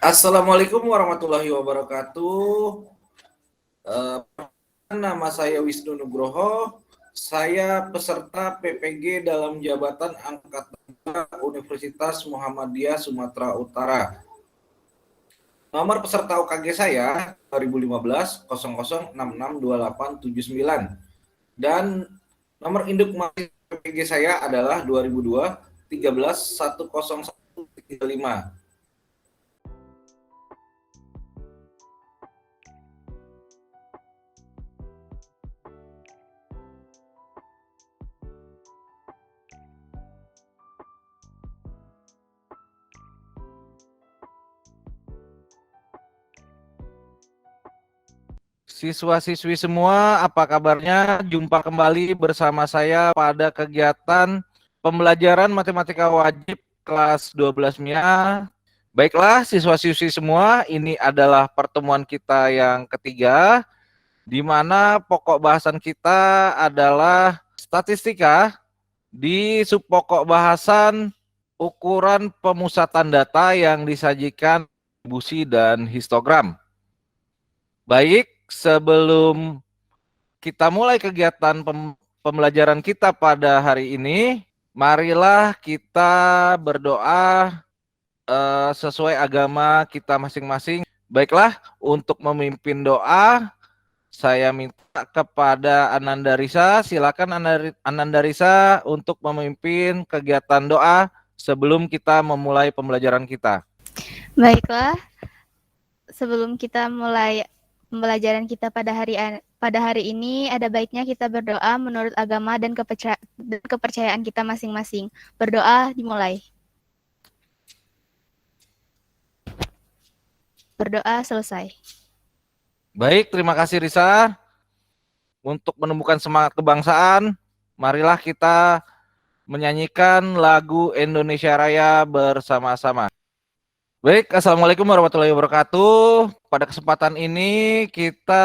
Assalamualaikum warahmatullahi wabarakatuh. Eh, Nama saya Wisnu Nugroho. Saya peserta PPG dalam jabatan Angkatan Universitas Muhammadiyah Sumatera Utara. Nomor peserta UKG saya 2015 00662879 dan nomor induk mahasiswa PPG saya adalah 2002 13 10135. Siswa-siswi semua, apa kabarnya? Jumpa kembali bersama saya pada kegiatan pembelajaran matematika wajib kelas 12 MIA. Baiklah, siswa-siswi semua, ini adalah pertemuan kita yang ketiga, di mana pokok bahasan kita adalah statistika di subpokok bahasan ukuran pemusatan data yang disajikan distribusi dan histogram. Baik, sebelum kita mulai kegiatan pembelajaran kita pada hari ini, marilah kita berdoa sesuai agama kita masing-masing. Baiklah, untuk memimpin doa, saya minta kepada Ananda Risa. Silakan Ananda Risa untuk memimpin kegiatan doa sebelum kita memulai pembelajaran kita. Baiklah, sebelum kita mulai pembelajaran kita pada hari ini, ada baiknya kita berdoa menurut agama dan kepercayaan kita masing-masing. Berdoa dimulai. Berdoa selesai. Baik, terima kasih Risa. Untuk menumbuhkan semangat kebangsaan, marilah kita menyanyikan lagu Indonesia Raya bersama-sama. Baik, Assalamualaikum warahmatullahi wabarakatuh. Pada kesempatan ini kita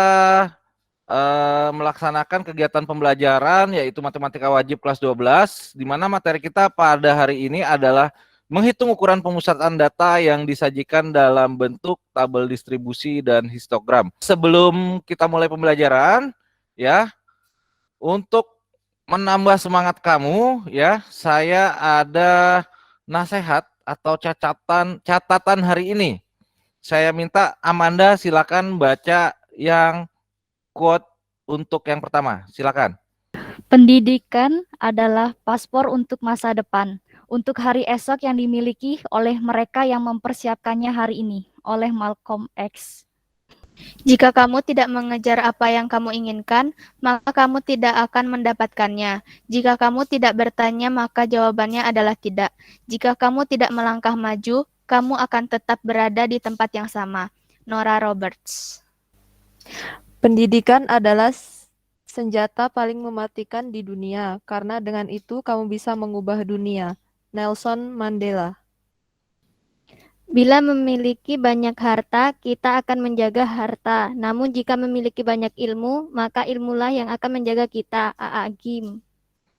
melaksanakan kegiatan pembelajaran yaitu matematika wajib kelas 12, di mana materi kita pada hari ini adalah menghitung ukuran pemusatan data yang disajikan dalam bentuk tabel distribusi dan histogram. Sebelum kita mulai pembelajaran, ya, untuk menambah semangat kamu, ya, saya ada nasihat atau catatan hari ini. Saya minta Amanda silakan baca yang quote untuk yang pertama. Silakan. Pendidikan adalah paspor untuk masa depan, untuk hari esok yang dimiliki oleh mereka yang mempersiapkannya hari ini, oleh Malcolm X. Jika kamu tidak mengejar apa yang kamu inginkan, maka kamu tidak akan mendapatkannya. Jika kamu tidak bertanya, maka jawabannya adalah tidak. Jika kamu tidak melangkah maju, kamu akan tetap berada di tempat yang sama. Nora Roberts. Pendidikan adalah senjata paling mematikan di dunia, karena dengan itu kamu bisa mengubah dunia. Nelson Mandela. Bila memiliki banyak harta, kita akan menjaga harta. Namun jika memiliki banyak ilmu, maka ilmulah yang akan menjaga kita. A.A. Gim.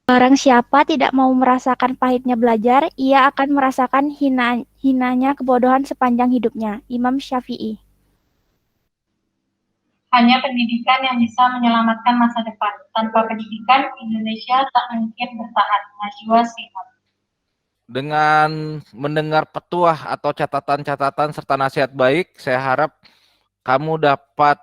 Barang siapa tidak mau merasakan pahitnya belajar, ia akan merasakan hinanya kebodohan sepanjang hidupnya. Imam Syafi'i. Hanya pendidikan yang bisa menyelamatkan masa depan. Tanpa pendidikan, Indonesia tak mungkin bertahan. Najwa Shihab. Dengan mendengar petuah atau catatan-catatan serta nasihat baik, saya harap kamu dapat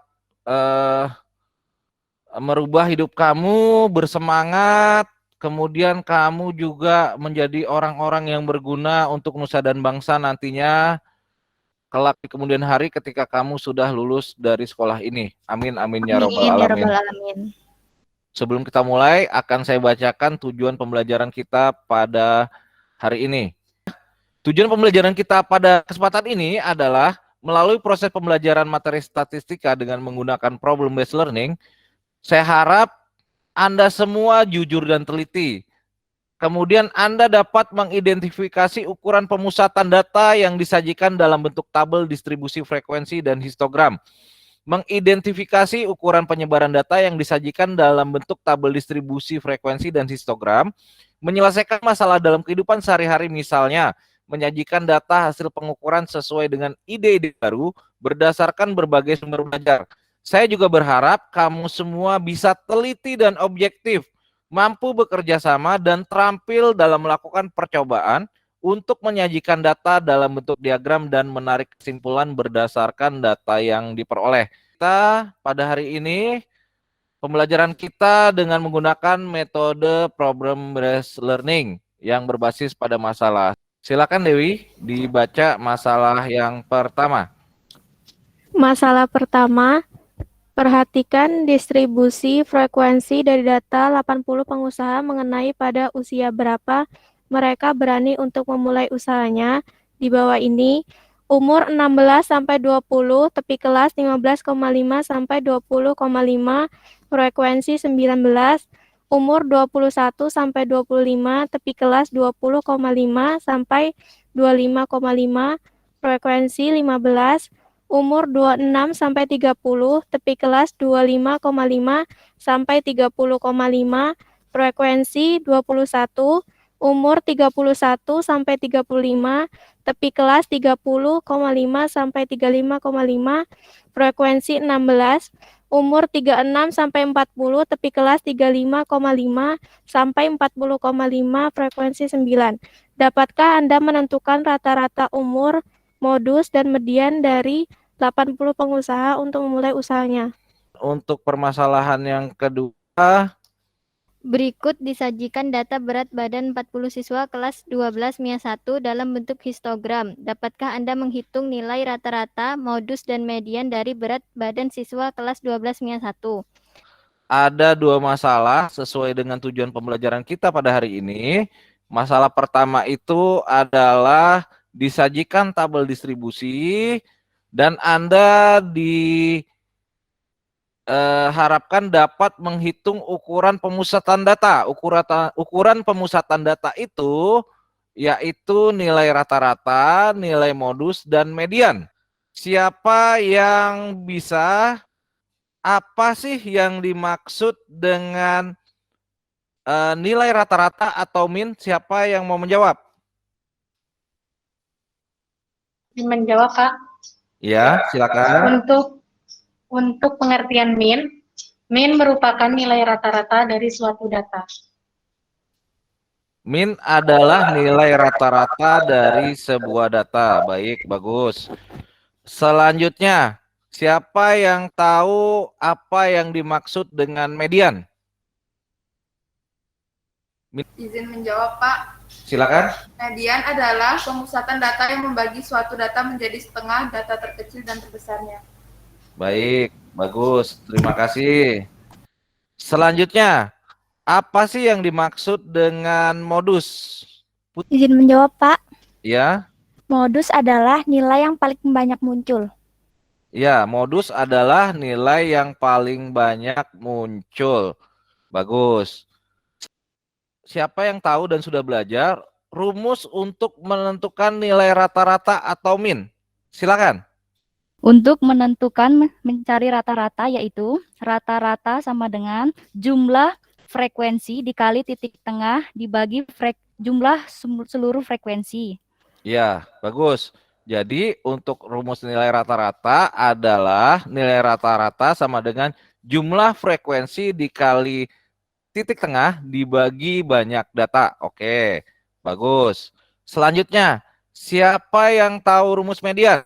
merubah hidup kamu, bersemangat, kemudian kamu juga menjadi orang-orang yang berguna untuk nusa dan bangsa nantinya, kelak di kemudian hari ketika kamu sudah lulus dari sekolah ini. Amin, amin, ya robbal alamin. Sebelum kita mulai, akan saya bacakan tujuan pembelajaran kita pada hari ini. Tujuan pembelajaran kita pada kesempatan ini adalah melalui proses pembelajaran materi statistika dengan menggunakan problem based learning. Saya harap Anda semua jujur dan teliti. Kemudian Anda dapat mengidentifikasi ukuran pemusatan data yang disajikan dalam bentuk tabel distribusi frekuensi dan histogram. Mengidentifikasi ukuran penyebaran data yang disajikan dalam bentuk tabel distribusi frekuensi dan histogram. Menyelesaikan masalah dalam kehidupan sehari-hari, misalnya menyajikan data hasil pengukuran sesuai dengan ide-ide baru berdasarkan berbagai sumber belajar. Saya juga berharap kamu semua bisa teliti dan objektif, mampu bekerja sama dan terampil dalam melakukan percobaan untuk menyajikan data dalam bentuk diagram dan menarik kesimpulan berdasarkan data yang diperoleh. Kita pada hari ini pembelajaran kita dengan menggunakan metode problem based learning yang berbasis pada masalah. Silakan Dewi dibaca masalah yang pertama. Masalah pertama, perhatikan distribusi frekuensi dari data 80 pengusaha mengenai pada usia berapa mereka berani untuk memulai usahanya. Di bawah ini, umur 16 sampai 20, tepi kelas 15,5 sampai 20,5, frekuensi 19, umur 21 sampai 25, tepi kelas 20,5 sampai 25,5, frekuensi 15, umur 26 sampai 30, tepi kelas 25,5 sampai 30,5, frekuensi 21, umur 31 sampai 35, tepi kelas 30,5 sampai 35,5, frekuensi 16, umur 36 sampai 40, tepi kelas 35,5 sampai 40,5, frekuensi 9. Dapatkah Anda menentukan rata-rata umur, modus, dan median dari 80 pengusaha untuk memulai usahanya? Untuk permasalahan yang kedua, Berikut disajikan data berat badan 40 siswa kelas 12 MIA 1 dalam bentuk histogram. Dapatkah Anda menghitung nilai rata-rata, modus, dan median dari berat badan siswa kelas 12 MIA 1? ada dua masalah sesuai dengan tujuan pembelajaran kita pada hari ini. Masalah pertama itu adalah disajikan tabel distribusi dan Anda harapkan dapat menghitung ukuran pemusatan data. Ukuran pemusatan data itu yaitu nilai rata-rata, nilai modus, dan median. Siapa yang bisa? Apa sih yang dimaksud dengan nilai rata-rata atau min? Siapa yang mau menjawab? Menjawab, Kak. Ya, silakan. Untuk pengertian min merupakan nilai rata-rata dari suatu data. Min adalah nilai rata-rata dari sebuah data. Baik, bagus. Selanjutnya, siapa yang tahu apa yang dimaksud dengan median? Izin menjawab, Pak. Silakan. Median adalah pemusatan data yang membagi suatu data menjadi setengah data terkecil dan terbesarnya. Baik, bagus. Terima kasih. Selanjutnya, apa sih yang dimaksud dengan modus? Izin menjawab, Pak. Ya. Modus adalah nilai yang paling banyak muncul. Ya, modus adalah nilai yang paling banyak muncul. Bagus. Siapa yang tahu dan sudah belajar rumus untuk menentukan nilai rata-rata atau min? Silakan. Untuk menentukan mencari rata-rata yaitu rata-rata sama dengan jumlah frekuensi dikali titik tengah dibagi jumlah seluruh frekuensi. Ya, bagus. Jadi untuk rumus nilai rata-rata adalah nilai rata-rata sama dengan jumlah frekuensi dikali titik tengah dibagi banyak data. Oke, bagus. Selanjutnya, siapa yang tahu rumus median?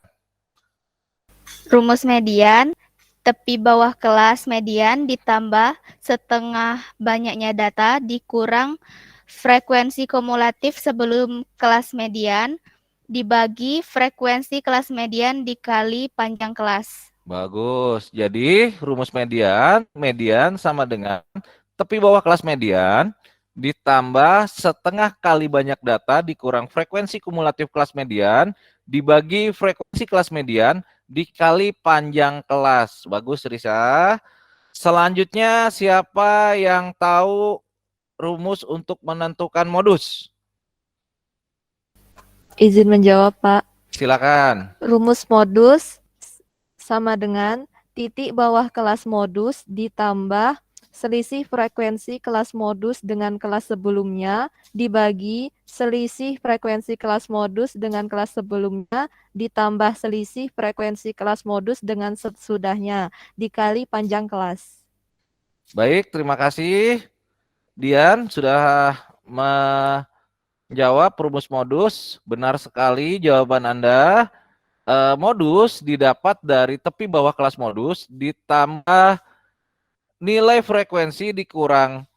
Rumus median, tepi bawah kelas median ditambah setengah banyaknya data dikurang frekuensi kumulatif sebelum kelas median dibagi frekuensi kelas median dikali panjang kelas. Bagus. Jadi rumus median sama dengan tepi bawah kelas median ditambah setengah kali banyak data dikurang frekuensi kumulatif kelas median dibagi frekuensi kelas median dikali panjang kelas. Bagus, Risa. Selanjutnya, siapa yang tahu rumus untuk menentukan modus? Izin menjawab, Pak. Silakan. Rumus modus sama dengan titik bawah kelas modus ditambah selisih frekuensi kelas modus dengan kelas sebelumnya dibagi selisih frekuensi kelas modus dengan kelas sebelumnya ditambah selisih frekuensi kelas modus dengan sesudahnya dikali panjang kelas. Baik, terima kasih. Dian sudah menjawab rumus modus. Benar sekali jawaban Anda. Modus didapat dari tepi bawah kelas modus ditambah nilai frekuensi dikurang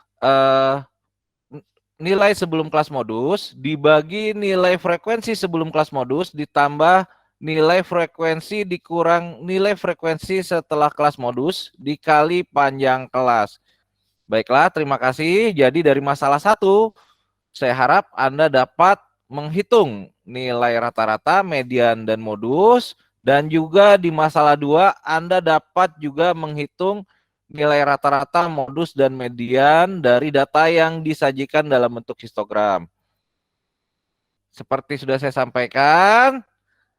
nilai sebelum kelas modus dibagi nilai frekuensi sebelum kelas modus ditambah nilai frekuensi dikurang nilai frekuensi setelah kelas modus dikali panjang kelas. Baiklah, terima kasih. Jadi dari masalah 1, saya harap Anda dapat menghitung nilai rata-rata, median, dan modus. Dan juga di masalah 2, Anda dapat juga menghitung nilai rata-rata, modus, dan median dari data yang disajikan dalam bentuk histogram. Seperti sudah saya sampaikan,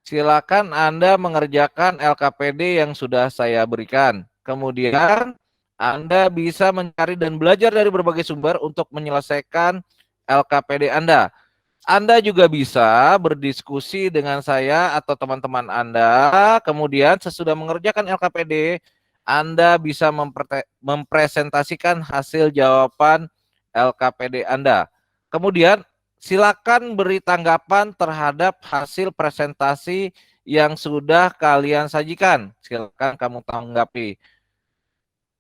silakan Anda mengerjakan LKPD yang sudah saya berikan. Kemudian Anda bisa mencari dan belajar dari berbagai sumber untuk menyelesaikan LKPD Anda. Anda juga bisa berdiskusi dengan saya atau teman-teman Anda. Kemudian sesudah mengerjakan LKPD, Anda bisa mempresentasikan hasil jawaban LKPD Anda. Kemudian silakan beri tanggapan terhadap hasil presentasi yang sudah kalian sajikan. Silakan kamu tanggapi.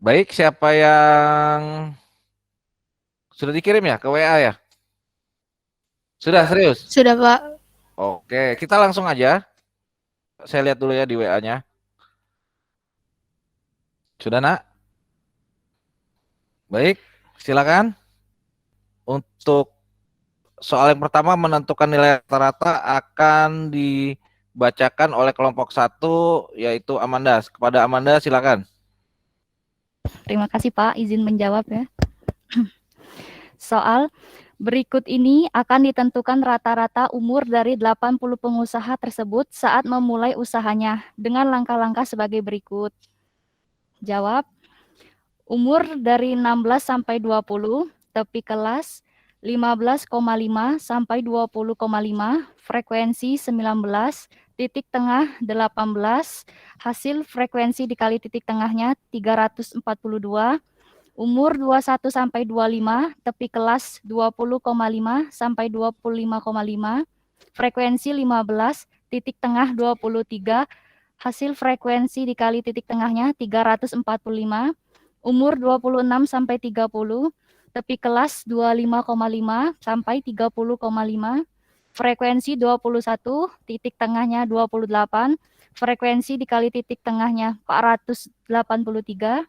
Baik, siapa yang sudah dikirim ya ke WA ya? Sudah serius? Sudah, Pak. Oke, kita langsung aja. Saya lihat dulu ya di WA-nya. Sudah, Nak? Baik, silakan. Untuk soal yang pertama, menentukan nilai rata-rata akan dibacakan oleh kelompok 1, yaitu Amanda. Kepada Amanda, silakan. Terima kasih Pak, izin menjawab ya. Soal berikut ini akan ditentukan rata-rata umur dari 80 pengusaha tersebut saat memulai usahanya dengan langkah-langkah sebagai berikut. Jawab, umur dari 16 sampai 20, tepi kelas 15,5 sampai 20,5, frekuensi 19, titik tengah 18, hasil frekuensi dikali titik tengahnya 342, umur 21 sampai 25, tepi kelas 20,5 sampai 25,5, frekuensi 15, titik tengah 23, hasil frekuensi dikali titik tengahnya 345, umur 26 sampai 30, tepi kelas 25,5 sampai 30,5, frekuensi 21, titik tengahnya 28, frekuensi dikali titik tengahnya 483,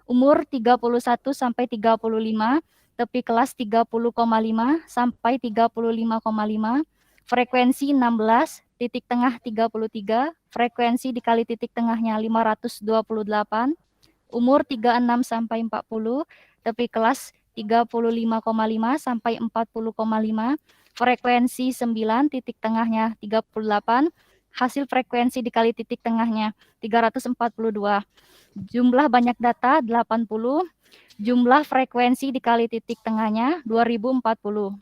umur 31 sampai 35, tepi kelas 30,5 sampai 35,5, frekuensi 16, titik tengah 33, frekuensi dikali titik tengahnya 528, umur 36 sampai 40, tepi kelas 35,5 sampai 40,5, frekuensi 9, titik tengahnya 38, hasil frekuensi dikali titik tengahnya 342. Jumlah banyak data 80, jumlah frekuensi dikali titik tengahnya 2040.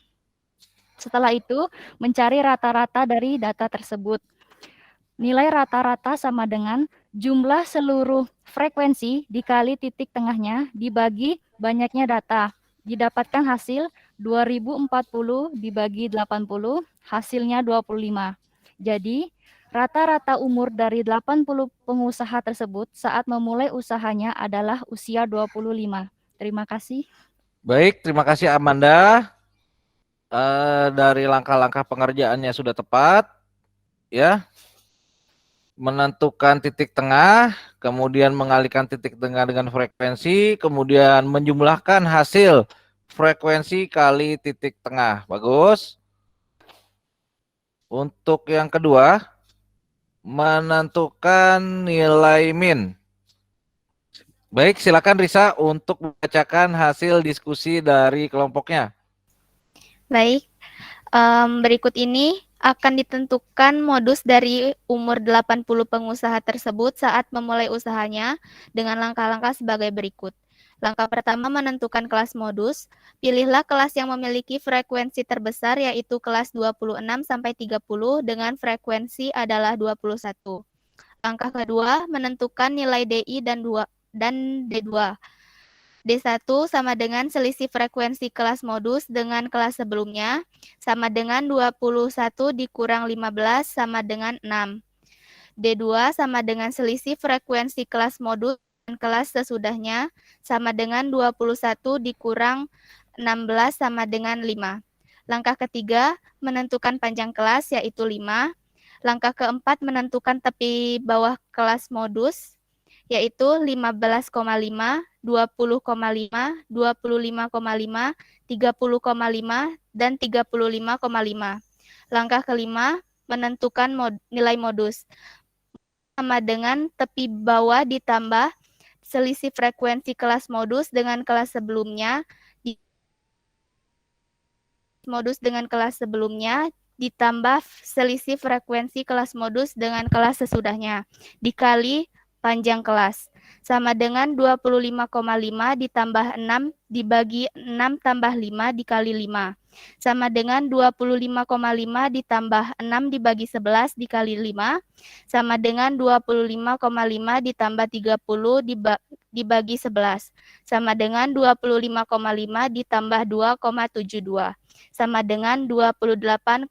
Setelah itu, mencari rata-rata dari data tersebut. Nilai rata-rata sama dengan jumlah seluruh frekuensi dikali titik tengahnya dibagi banyaknya data. Didapatkan hasil 2040 dibagi 80, hasilnya 25. Jadi, rata-rata umur dari 80 pengusaha tersebut saat memulai usahanya adalah usia 25. Terima kasih. Baik, terima kasih Amanda. Dari langkah-langkah pengerjaannya sudah tepat. Ya. Menentukan titik tengah, kemudian mengalihkan titik tengah dengan frekuensi, kemudian menjumlahkan hasil frekuensi kali titik tengah. Bagus. Untuk yang kedua, menentukan nilai min. Baik, silakan Risa untuk membacakan hasil diskusi dari kelompoknya. Baik, berikut ini akan ditentukan modus dari umur 80 pengusaha tersebut saat memulai usahanya dengan langkah-langkah sebagai berikut. Langkah pertama menentukan kelas modus. Pilihlah kelas yang memiliki frekuensi terbesar yaitu kelas 26 sampai 30 dengan frekuensi adalah 21. Langkah kedua menentukan nilai DI dan D2. D1 sama dengan selisih frekuensi kelas modus dengan kelas sebelumnya sama dengan 21 dikurang 15 sama dengan 6. D2 sama dengan selisih frekuensi kelas modus dan kelas sesudahnya sama dengan 21 dikurang 16 sama dengan 5. Langkah ketiga, menentukan panjang kelas yaitu 5. Langkah keempat, menentukan tepi bawah kelas modus yaitu 15,5, 20,5, 25,5, 30,5, dan 35,5. Langkah kelima, menentukan nilai modus sama dengan tepi bawah ditambah selisih frekuensi kelas modus dengan kelas sebelumnya ditambah selisih frekuensi kelas modus dengan kelas sesudahnya dikali panjang kelas sama dengan 25,5 ditambah 6 dibagi 6 tambah 5 dikali 5 sama dengan 25,5 ditambah 6 dibagi 11 dikali 5 sama dengan 25,5 ditambah 30 dibagi 11 sama dengan 25,5 ditambah 2,72 sama dengan 28,22.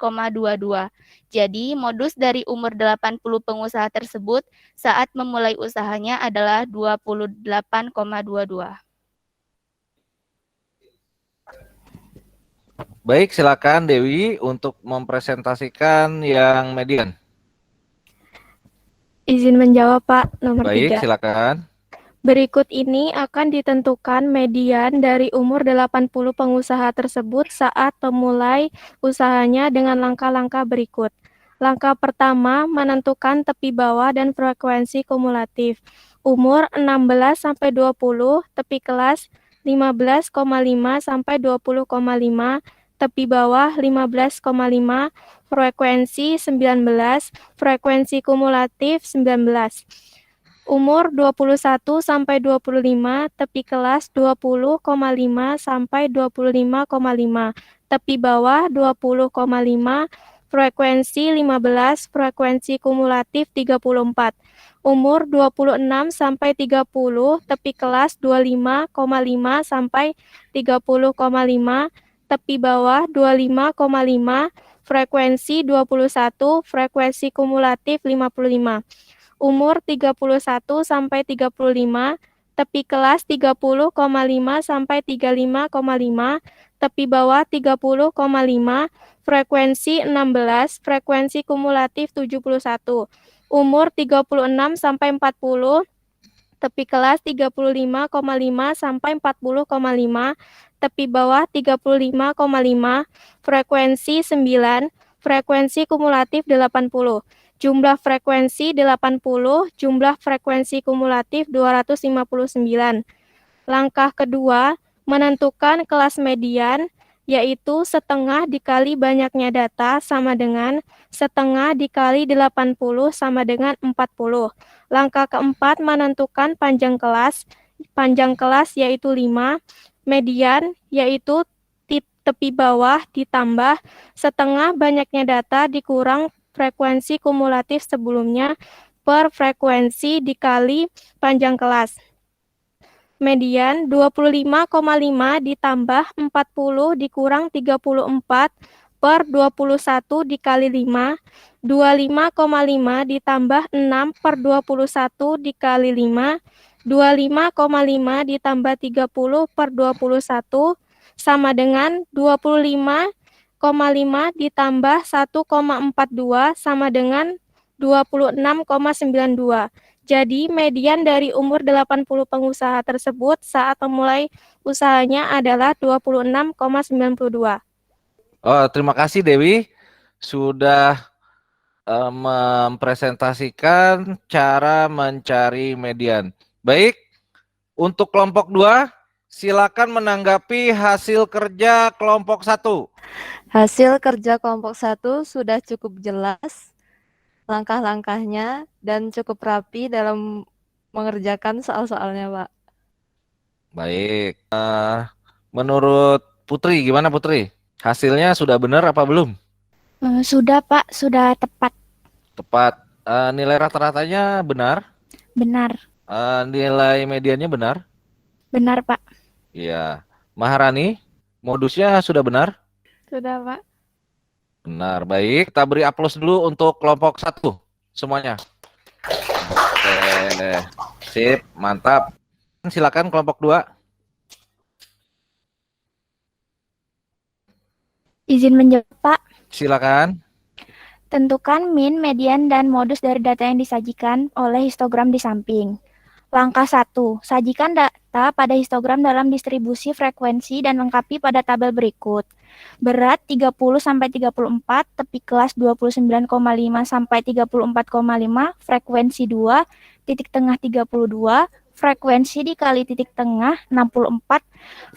Jadi, modus dari umur 80 pengusaha tersebut saat memulai usahanya adalah 28,22. Baik, silakan Dewi untuk mempresentasikan yang median. Izin menjawab, Pak, nomor 3. Baik, silakan. Berikut ini akan ditentukan median dari umur 80 pengusaha tersebut saat memulai usahanya dengan langkah-langkah berikut. Langkah pertama, menentukan tepi bawah dan frekuensi kumulatif. Umur 16-20, tepi kelas 15,5 sampai 20,5, tepi bawah 15,5, frekuensi 19, frekuensi kumulatif 19. Umur 21 sampai 25, tepi kelas 20,5 sampai 25,5, tepi bawah 20,5, frekuensi 15, frekuensi kumulatif 34. Umur 26 sampai 30, tepi kelas 25,5 sampai 30,5, tepi bawah 25,5, frekuensi 21, frekuensi kumulatif 55. Umur 31 sampai 35, tepi kelas 30,5 sampai 35,5, tepi bawah 30,5, frekuensi 16, frekuensi kumulatif 71. Umur 36 sampai 40, tepi kelas 35,5 sampai 40,5, tepi bawah 35,5, frekuensi 9, frekuensi kumulatif 80. Jumlah frekuensi 80, jumlah frekuensi kumulatif 259. Langkah kedua, menentukan kelas median, yaitu setengah dikali banyaknya data sama dengan setengah dikali 80 sama dengan 40. Langkah keempat, menentukan panjang kelas. Panjang kelas yaitu 5, median yaitu tepi bawah ditambah setengah banyaknya data dikurang frekuensi kumulatif sebelumnya per frekuensi dikali panjang kelas. Median 25,5 ditambah 40 dikurang 34 per 21 dikali 5, 25,5 ditambah 6 per 21 dikali 5, 25,5 ditambah 30 per 21 sama dengan 25,5 ditambah 1,42 sama dengan 26,92. Jadi median dari umur 80 pengusaha tersebut saat memulai usahanya adalah 26,92. Oh, terima kasih Dewi sudah mempresentasikan cara mencari median. Baik, untuk kelompok 2 silakan menanggapi hasil kerja kelompok 1. Hasil kerja kelompok 1 sudah cukup jelas langkah-langkahnya dan cukup rapi dalam mengerjakan soal-soalnya, Pak. Baik. Menurut Putri, gimana Putri? Hasilnya sudah benar apa belum? Sudah, Pak, sudah tepat. Tepat. Nilai rata-ratanya benar. Benar. Nilai mediannya benar. Benar, Pak. Iya. Maharani, modusnya sudah benar? Sudah, Pak. Benar. Baik. Kita beri aplaus dulu untuk kelompok 1 semuanya. Oke. Sip, mantap. Silakan kelompok 2. Izin menjawab, Pak. Silakan. Tentukan min, median, dan modus dari data yang disajikan oleh histogram di samping. Langkah 1. Sajikan data pada histogram dalam distribusi frekuensi dan lengkapi pada tabel berikut. Berat 30-34, tepi kelas 29,5-34,5, frekuensi 2, titik tengah 32, frekuensi dikali titik tengah 64,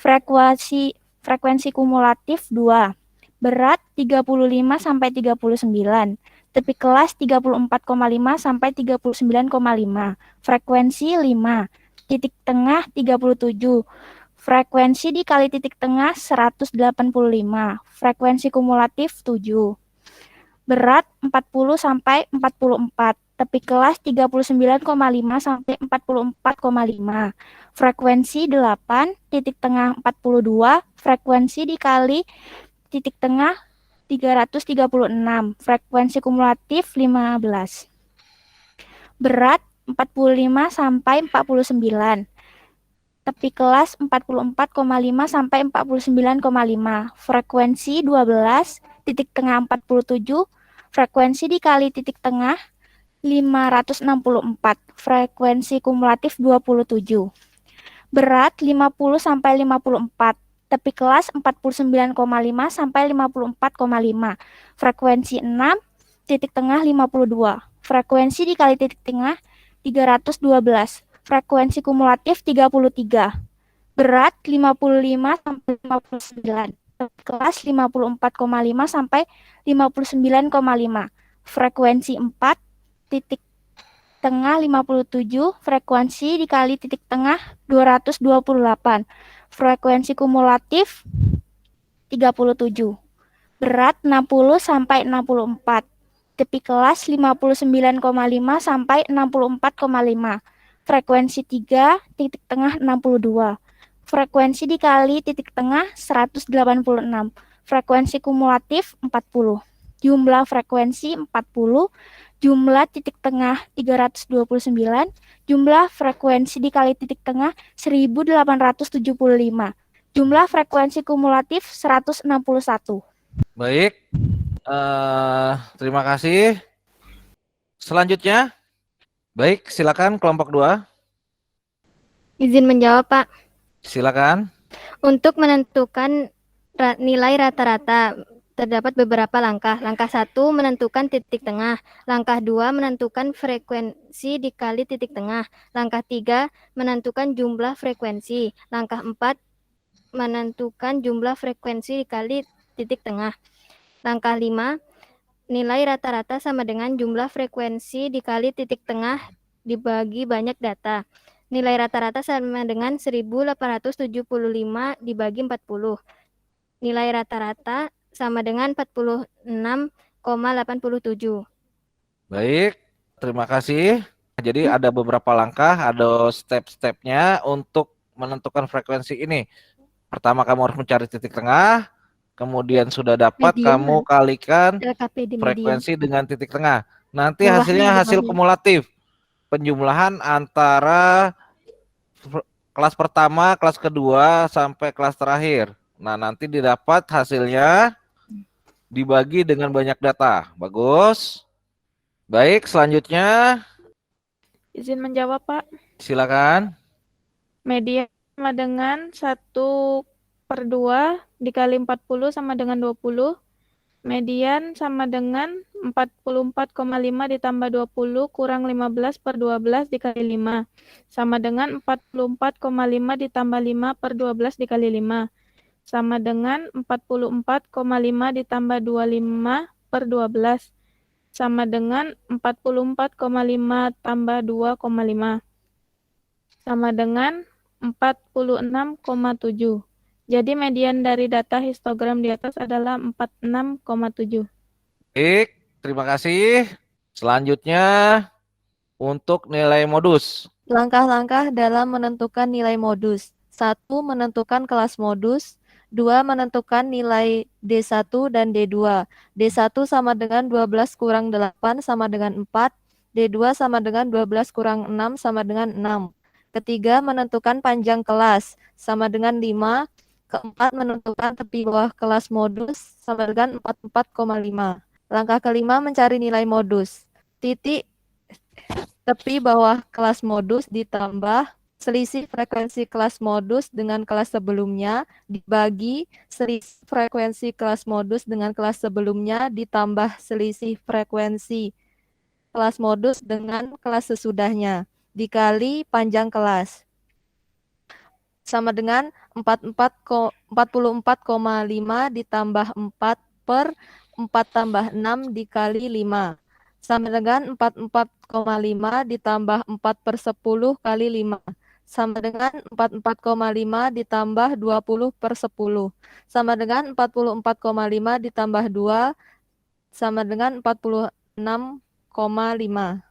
frekuensi kumulatif 2. Berat 35-39, tepi kelas 34,5-39,5, frekuensi 5, titik tengah 37, frekuensi dikali titik tengah 185, frekuensi kumulatif 7. Berat 40-44, tepi kelas 39,5-44,5, frekuensi 8, titik tengah 42, frekuensi dikali titik tengah 336, frekuensi kumulatif 15. Berat 45-49, tepi kelas 44,5-49,5, frekuensi 12, titik tengah 47, frekuensi dikali titik tengah 564, frekuensi kumulatif 27. Berat 50-54, tepi kelas 49,5-54,5, frekuensi 6, titik tengah 52, frekuensi dikali titik tengah 312, frekuensi kumulatif 33. Berat 55-59, tepi kelas 54,5-59,5, frekuensi 4, titik tengah 57, frekuensi dikali titik tengah 228, frekuensi kumulatif 37. Berat 60-64, tepi kelas 59,5-64,5, frekuensi 3, titik tengah 62, frekuensi dikali titik tengah 186, frekuensi kumulatif 40. Jumlah frekuensi 40, jumlah titik tengah 329, jumlah frekuensi dikali titik tengah 1875, jumlah frekuensi kumulatif 161. Baik. Terima kasih. Selanjutnya, baik, silakan kelompok 2. Izin menjawab, Pak. Silakan. Untuk menentukan nilai rata-rata, terdapat beberapa langkah. Langkah 1, menentukan titik tengah. Langkah 2, menentukan frekuensi dikali titik tengah. Langkah 3, menentukan jumlah frekuensi. Langkah 4, menentukan jumlah frekuensi dikali titik tengah. Langkah 5, nilai rata-rata sama dengan jumlah frekuensi dikali titik tengah dibagi banyak data. Nilai rata-rata sama dengan 1875 dibagi 40. Nilai rata-rata sama dengan 46,87. Baik, terima kasih. Jadi ada beberapa langkah, ada step-stepnya untuk menentukan frekuensi ini. Pertama kamu harus mencari titik tengah, kemudian sudah dapat Median, kamu kalikan LKP di median. frekuensi dengan titik tengah. Nanti Bawahnya, hasilnya hasil bawahnya. kumulatif. Penjumlahan antara kelas pertama, kelas kedua, sampai kelas terakhir. Nah, nanti didapat hasilnya dibagi dengan banyak data. Bagus. Baik, selanjutnya Izin menjawab, Pak. silakan. Median sama dengan 1/2 dikali 40 sama dengan 20. Median sama dengan 44,5 ditambah 20 kurang 15/12 dikali 5. Sama dengan 44,5 ditambah 5/12 dikali 5. Sama dengan 44,5 ditambah 25/12. Sama dengan 44,5 tambah 2,5. Sama dengan 46,7. Jadi median dari data histogram di atas adalah 46,7. Baik, terima kasih. Selanjutnya untuk nilai modus. Langkah-langkah dalam menentukan nilai modus. 1. Menentukan kelas modus. 2. Menentukan nilai D1 dan D2. D1 sama dengan 12 kurang 8 sama dengan 4. D2 sama dengan 12 kurang 6 sama dengan 6. Ketiga, menentukan panjang kelas sama dengan 5. Keempat, menentukan tepi bawah kelas modus sama dengan 44,5. Langkah kelima, mencari nilai modus. Titik tepi bawah kelas modus ditambah selisih frekuensi kelas modus dengan kelas sebelumnya dibagi selisih frekuensi kelas modus dengan kelas sebelumnya ditambah selisih frekuensi kelas modus dengan kelas sesudahnya dikali panjang kelas sama dengan 44,5 ditambah 4 per 4 tambah 6 dikali 5 sama dengan 44,5 ditambah 4 per 10 kali 5 sama dengan 44,5 ditambah 20 per 10 sama dengan 44,5 ditambah 2 sama dengan 46,5.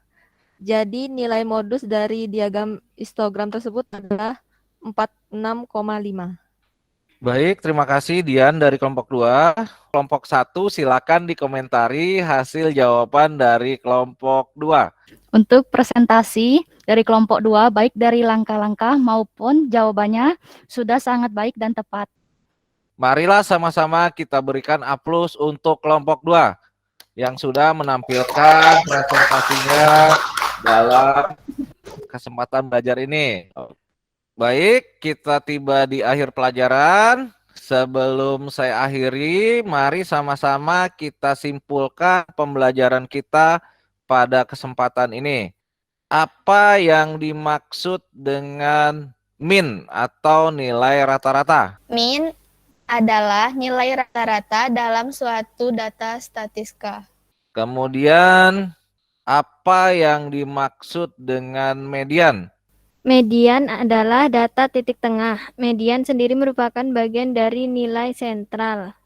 Jadi nilai modus dari diagram histogram tersebut adalah 46,5. Baik, terima kasih Dian dari kelompok 2. Kelompok 1 silakan dikomentari hasil jawaban dari kelompok 2. Untuk presentasi dari kelompok 2, baik dari langkah-langkah maupun jawabannya sudah sangat baik dan tepat. Marilah sama-sama kita berikan aplaus untuk kelompok 2 yang sudah menampilkan presentasinya dalam kesempatan belajar ini. Baik, kita tiba di akhir pelajaran. Sebelum saya akhiri, mari sama-sama kita simpulkan pembelajaran kita pada kesempatan ini. Apa yang dimaksud dengan min atau nilai rata-rata? Min adalah nilai rata-rata dalam suatu data statistika. Kemudian, apa yang dimaksud dengan median? Median adalah data titik tengah. Median sendiri merupakan bagian dari nilai sentral.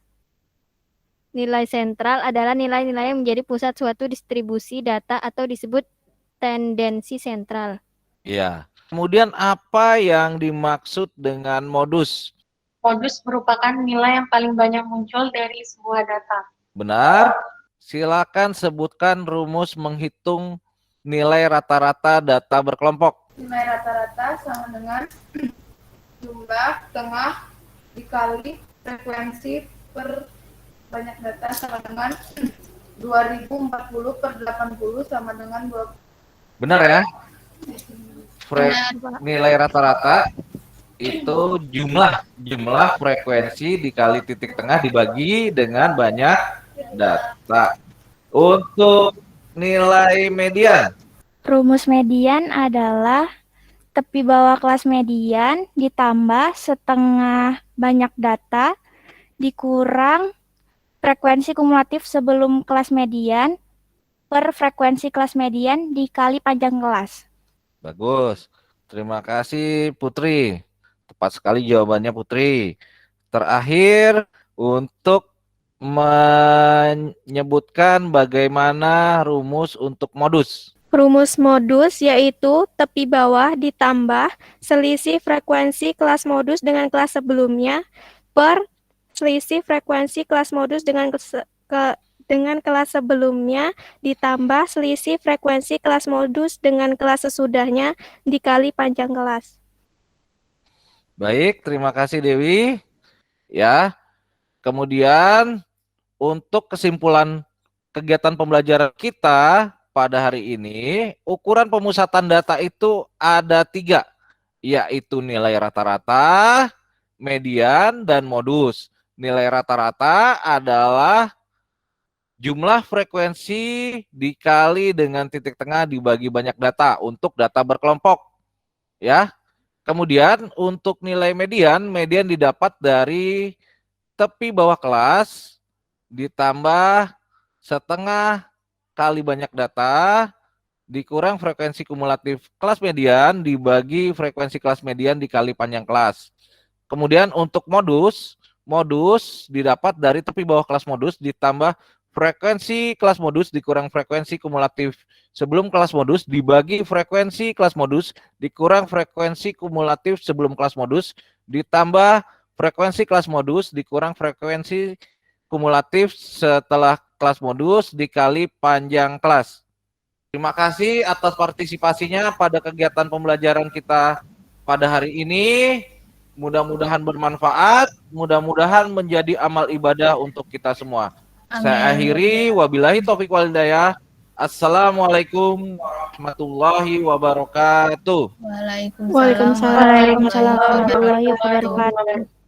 Nilai sentral adalah nilai-nilai yang menjadi pusat suatu distribusi data atau disebut tendensi sentral. Ya. Kemudian apa yang dimaksud dengan modus? Modus merupakan nilai yang paling banyak muncul dari sebuah data. Benar. Silakan sebutkan rumus menghitung nilai rata-rata data berkelompok. Nilai rata-rata sama dengan jumlah tengah dikali frekuensi per banyak data sama dengan 2040 per 80 sama dengan 20. Benar ya? Nilai rata-rata itu jumlah frekuensi dikali titik tengah dibagi dengan banyak data. Untuk nilai median. Rumus median adalah tepi bawah kelas median ditambah setengah banyak data dikurang frekuensi kumulatif sebelum kelas median per frekuensi kelas median dikali panjang kelas. Bagus. Terima kasih Putri. Tepat sekali jawabannya Putri. Terakhir untuk menyebutkan bagaimana rumus untuk modus. Rumus modus yaitu tepi bawah ditambah selisih frekuensi kelas modus dengan kelas sebelumnya per selisih frekuensi kelas modus dengan kelas sebelumnya ditambah selisih frekuensi kelas modus dengan kelas sesudahnya dikali panjang kelas. Baik, terima kasih Dewi. Ya. Kemudian untuk kesimpulan kegiatan pembelajaran kita pada hari ini, ukuran pemusatan data itu ada 3, yaitu nilai rata-rata, median, dan modus. Nilai rata-rata adalah jumlah frekuensi dikali dengan titik tengah dibagi banyak data untuk data berkelompok. Ya. Kemudian untuk nilai median didapat dari tepi bawah kelas ditambah setengah kali banyak data dikurang frekuensi kumulatif kelas median dibagi frekuensi kelas median dikali panjang kelas. Kemudian untuk modus didapat dari tepi bawah kelas modus ditambah frekuensi kelas modus dikurang frekuensi kumulatif sebelum kelas modus dibagi frekuensi kelas modus dikurang frekuensi kumulatif sebelum kelas modus ditambah frekuensi kelas modus dikurang frekuensi kumulatif setelah kelas modus dikali panjang kelas. Terima kasih atas partisipasinya pada kegiatan pembelajaran kita pada hari ini. Mudah-mudahan bermanfaat, mudah-mudahan menjadi amal ibadah untuk kita semua. Saya akhiri, wabillahi taufiq wal hidayah. Assalamualaikum warahmatullahi wabarakatuh. Waalaikumsalam warahmatullahi wabarakatuh.